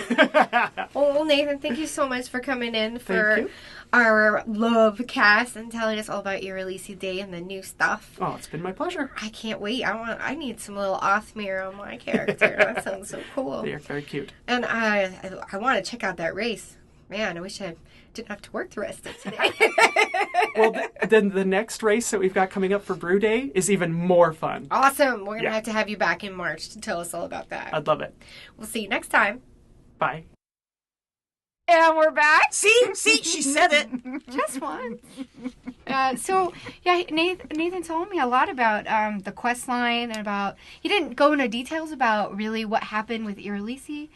Well, Nathan, thank you so much for coming in for our love cast and telling us all about your release day and the new stuff. Oh, it's been my pleasure. I can't wait. I need some little off-mirror on my character. That sounds so cool. They are very cute. And I want to check out that race. Man, I wish I didn't have to work the rest of today. Well, then the next race that we've got coming up for Brew Day is even more fun. Awesome. We're going to have you back in March to tell us all about that. I'd love it. We'll see you next time. Bye. And we're back. See, she said it. Just one. Nathan told me a lot about the quest line and about, he didn't go into details about really what happened with Irelisi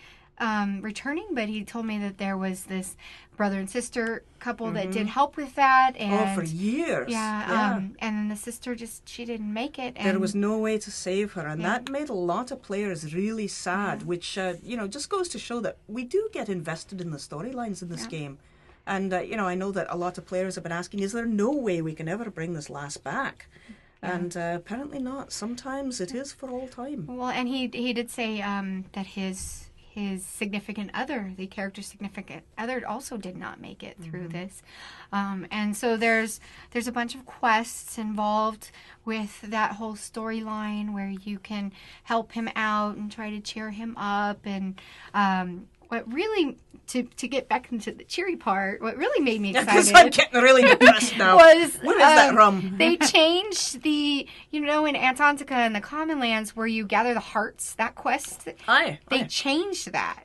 returning, but he told me that there was this brother and sister couple that did help with that. And, for years. Yeah. And then the sister she didn't make it. And there was no way to save her, and that made a lot of players really sad, which, just goes to show that we do get invested in the storylines in this game. And, I know that a lot of players have been asking, is there no way we can ever bring this lass back? Yeah. And apparently not. Sometimes it is for all time. Well, and he did say that his significant other, the character's significant other, also did not make it through this. And so there's a bunch of quests involved with that whole storyline where you can help him out and try to cheer him up. And what really, to get back into the cheery part, what really made me excited... Because I'm getting really depressed now. What is that rum? They changed the, in Antarctica and the Common Lands where you gather the hearts, that quest. They changed that.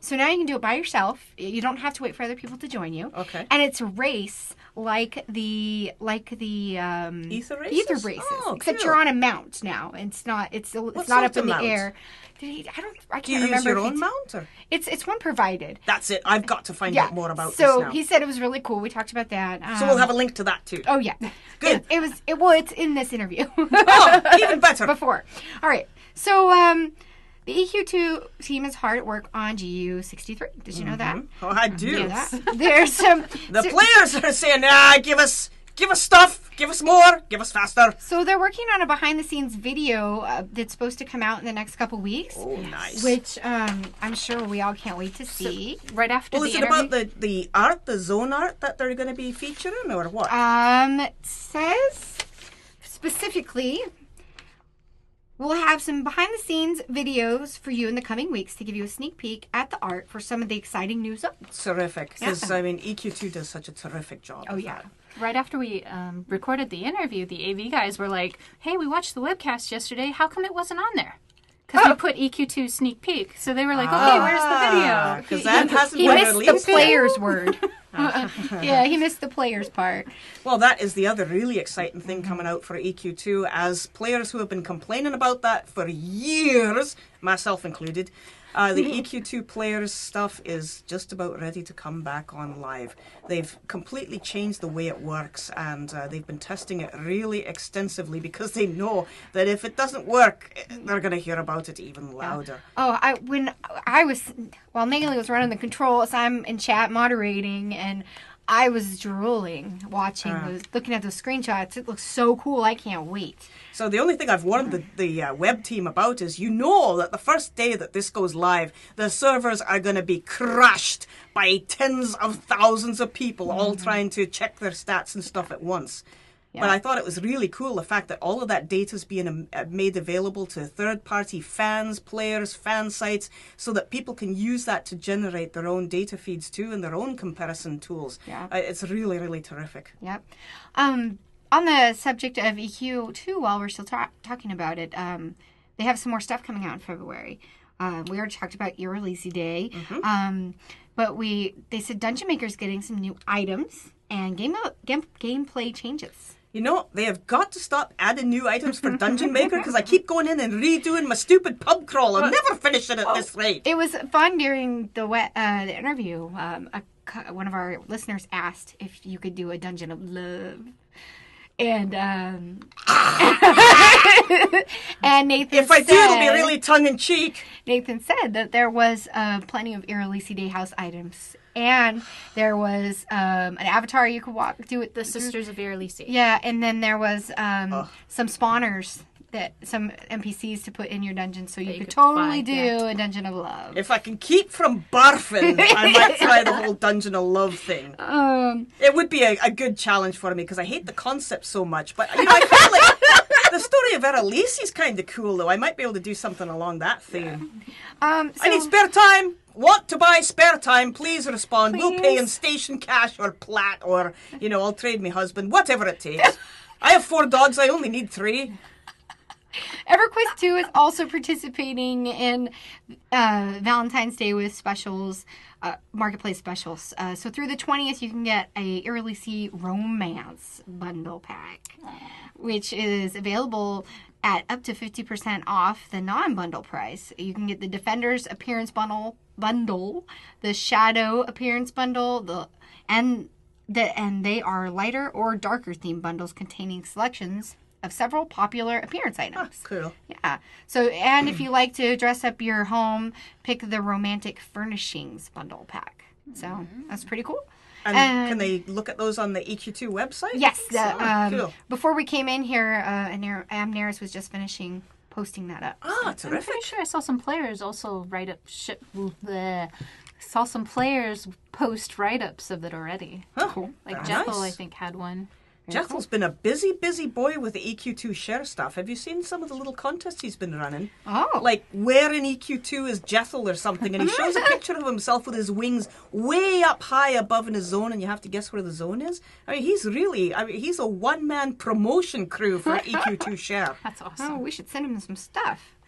So now you can do it by yourself. You don't have to wait for other people to join you. Okay. And it's a race like the Ether races? Ether races. Oh, except cool. you're on a mount now. It's not up in the air. I can't remember. Do you use your own mount? Or? It's one provided. That's it. I've got to find out more about this now. So he said it was really cool. We talked about that. So we'll have a link to that too. Oh yeah, good. It's in this interview. Oh, even better. Before. All right. So the EQ2 team is hard at work on GU63. Did you know that? Oh, I do. Yeah, there's some. The players are saying, give us Give us stuff. Give us more. Give us faster. So they're working on a behind-the-scenes video that's supposed to come out in the next couple weeks. Oh, nice. Which I'm sure we all can't wait to see. So, right after Well, the is it interview. about the art, the zone art that they're going to be featuring, or what? It says specifically, we'll have some behind-the-scenes videos for you in the coming weeks to give you a sneak peek at the art for some of the exciting new zones. Terrific. Because, I mean, EQ2 does such a terrific job. Oh, of yeah. that. Right after we recorded the interview, the AV guys were like, hey, we watched the webcast yesterday. How come it wasn't on there? Because we put EQ2 sneak peek. So they were like, okay, where's the video? Because that hasn't He been missed the released yet. player's word. Yeah, he missed the player's part. Well, that is the other really exciting thing coming out for EQ2, as players who have been complaining about that for years, myself included, the EQ2 players stuff is just about ready to come back on live. They've completely changed the way it works, and they've been testing it really extensively because they know that if it doesn't work, they're going to hear about it even louder. Oh, while Naily was running the controls, I'm in chat moderating, and I was drooling watching looking at those screenshots. It looks so cool. I can't wait. So the only thing I've warned the web team about is, you know, that the first day that this goes live, the servers are going to be crushed by tens of thousands of people all trying to check their stats and stuff at once. Yeah. But I thought it was really cool, the fact that all of that data is being made available to third-party fans, players, fan sites, so that people can use that to generate their own data feeds too and their own comparison tools. Yeah. It's really, really terrific. Yep. On the subject of EQ2, while we're still talking about it, they have some more stuff coming out in February. We already talked about e-release day, but they said Dungeon Maker's getting some new items and gameplay changes. You know, they have got to stop adding new items for Dungeon Maker, because I keep going in and redoing my stupid pub crawl. I'll never finish it at this rate. It was fun during the interview. One of our listeners asked if you could do a Dungeon of Love. And and Nathan If I do, it'll be really tongue-in-cheek. Nathan said that there was plenty of e-release day house items. And there was an avatar you could do it. The Sisters of Irelisi. Yeah, and then there was some spawners, some NPCs to put in your dungeon, so you could totally do a Dungeon of Love. If I can keep from barfing, I might try the whole Dungeon of Love thing. It would be a good challenge for me, because I hate the concept so much. But, you know, I feel like the story of Irelisi is kind of cool, though. I might be able to do something along that theme. I need spare time. Want to buy spare time? Please respond. We'll pay in station cash or plat, or, you know, I'll trade my husband. Whatever it takes. I have 4 dogs. I only need 3. EverQuest II is also participating in Valentine's Day with specials, marketplace specials. So through the 20th, you can get a Irelisi Romance bundle pack, which is available at up to 50% off the non-bundle price. You can get the Defenders Appearance Bundle, the Shadow Appearance Bundle, and they are lighter or darker themed bundles containing selections of several popular appearance items. Cool. Yeah. So, and if you like to dress up your home, pick the Romantic Furnishings bundle pack. So that's pretty cool. And can they look at those on the EQ2 website? Yes. Cool. Before we came in here, Amneris was just finishing posting that up. Ah, I'm terrific. pretty sure I saw some players also saw some players post write-ups of it already. Oh, cool. Like Very Jethel, nice. I think, had one. Jethel's been a busy boy with the EQ2 share stuff. Have you seen some of the little contests he's been running? Oh. Like, where in EQ2 is Jethel or something, and he shows a picture of himself with his wings way up high above in his zone, and you have to guess where the zone is. I mean, he's a one-man promotion crew for EQ2 share. That's awesome. Oh, we should send him some stuff.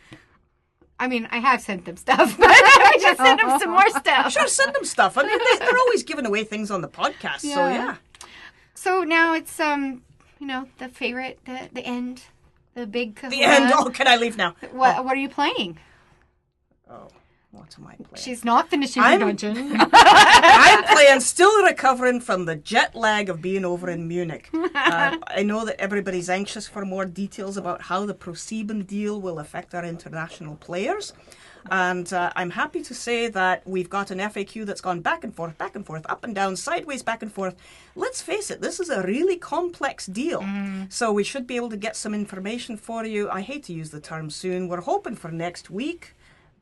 I mean, I have sent them stuff, but we should send him some more stuff. Sure, send them stuff. I mean, they're always giving away things on the podcast, so yeah. So now it's the favorite, the end, the big kahuna. The end. Oh, can I leave now? What are you playing? Oh. What am I playing? She's not finishing her dungeon. I'm playing, still recovering from the jet lag of being over in Munich. I know that everybody's anxious for more details about how the ProSieben deal will affect our international players. And I'm happy to say that we've got an FAQ that's gone back and forth, up and down, sideways, back and forth. Let's face it, this is a really complex deal. So we should be able to get some information for you. I hate to use the term soon. We're hoping for next week.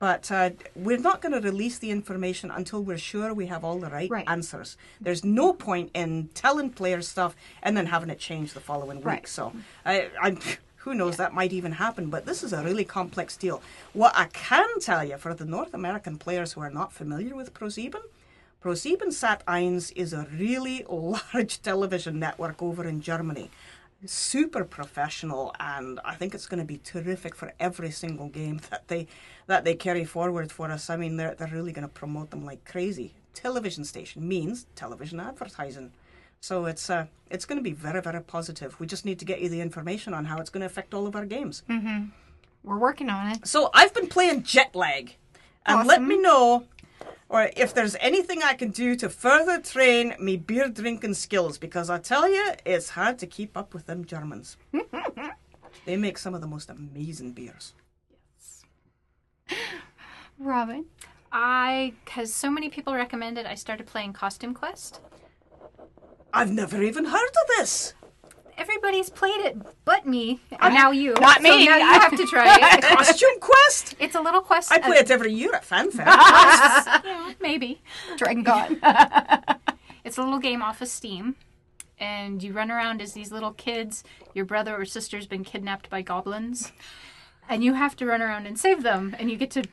But we're not going to release the information until we're sure we have all the right answers. There's no point in telling players stuff and then having it change the following week. So who knows, that might even happen. But this is a really complex deal. What I can tell you for the North American players who are not familiar with ProSieben, ProSieben Sat.1 is a really large television network over in Germany. Super professional, and I think it's going to be terrific for every single game that they carry forward for us. I mean, they're really going to promote them like crazy. Television station means television advertising, so it's going to be very, very positive. We just need to get you the information on how it's going to affect all of our games. We're working on it. So I've been playing Jet Lag, and let me know. Or if there's anything I can do to further train me beer drinking skills, because I tell you, it's hard to keep up with them Germans. They make some of the most amazing beers. Yes. Robin? Because so many people recommend it, I started playing Costume Quest. I've never even heard of this. Everybody's played it but me, and now you. Not me. So now you have to try it. Costume Quest? It's a little quest. I play it every year at FanFare. Yeah, maybe. Dragon God. It's a little game off of Steam, and you run around as these little kids. Your brother or sister's been kidnapped by goblins, and you have to run around and save them, and you get to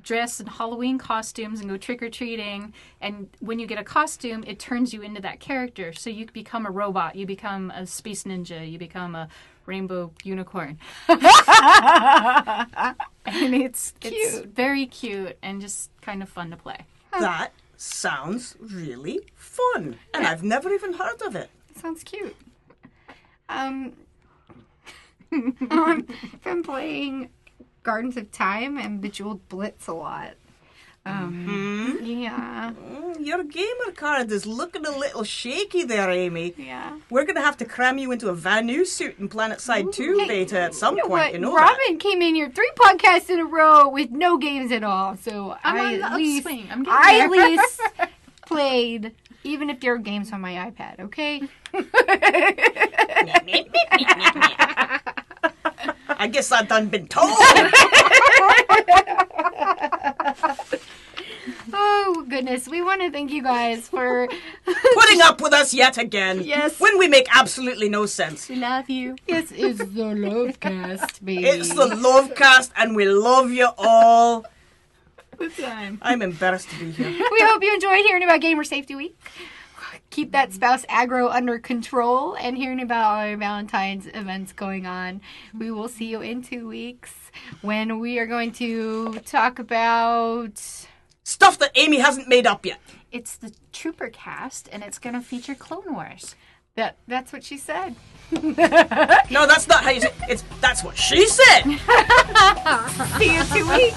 dress in Halloween costumes and go trick-or-treating, and when you get a costume, it turns you into that character. So you become a robot, you become a space ninja, you become a rainbow unicorn. And it's very cute and just kind of fun to play. That sounds really fun, and I've never even heard of it. Sounds cute. I've been playing Gardens of Time and Bejeweled Blitz a lot. Yeah. Your gamer card is looking a little shaky there, Aimee. Yeah. We're going to have to cram you into a Vanu suit in PlanetSide 2 beta at some point, you know Robin that. came in here 3 podcasts in a row with no games at all, so I'm on the upswing. I'm getting I there. at least played, even if there are games on my iPad, okay? I guess I done been told. Oh, goodness. We want to thank you guys for putting up with us yet again. Yes. When we make absolutely no sense. We love you. This is the Lovecast, baby. It's the Lovecast, and we love you all. Good time. I'm embarrassed to be here. We hope you enjoyed hearing about Gamer Safety Week. Keep that spouse aggro under control and hearing about our Valentine's events going on. We will see you in 2 weeks when we are going to talk about stuff that Aimee hasn't made up yet. It's the Trooper cast, and it's going to feature Clone Wars. That's what she said. No, that's not how you say it. That's what she said. See you in 2 weeks.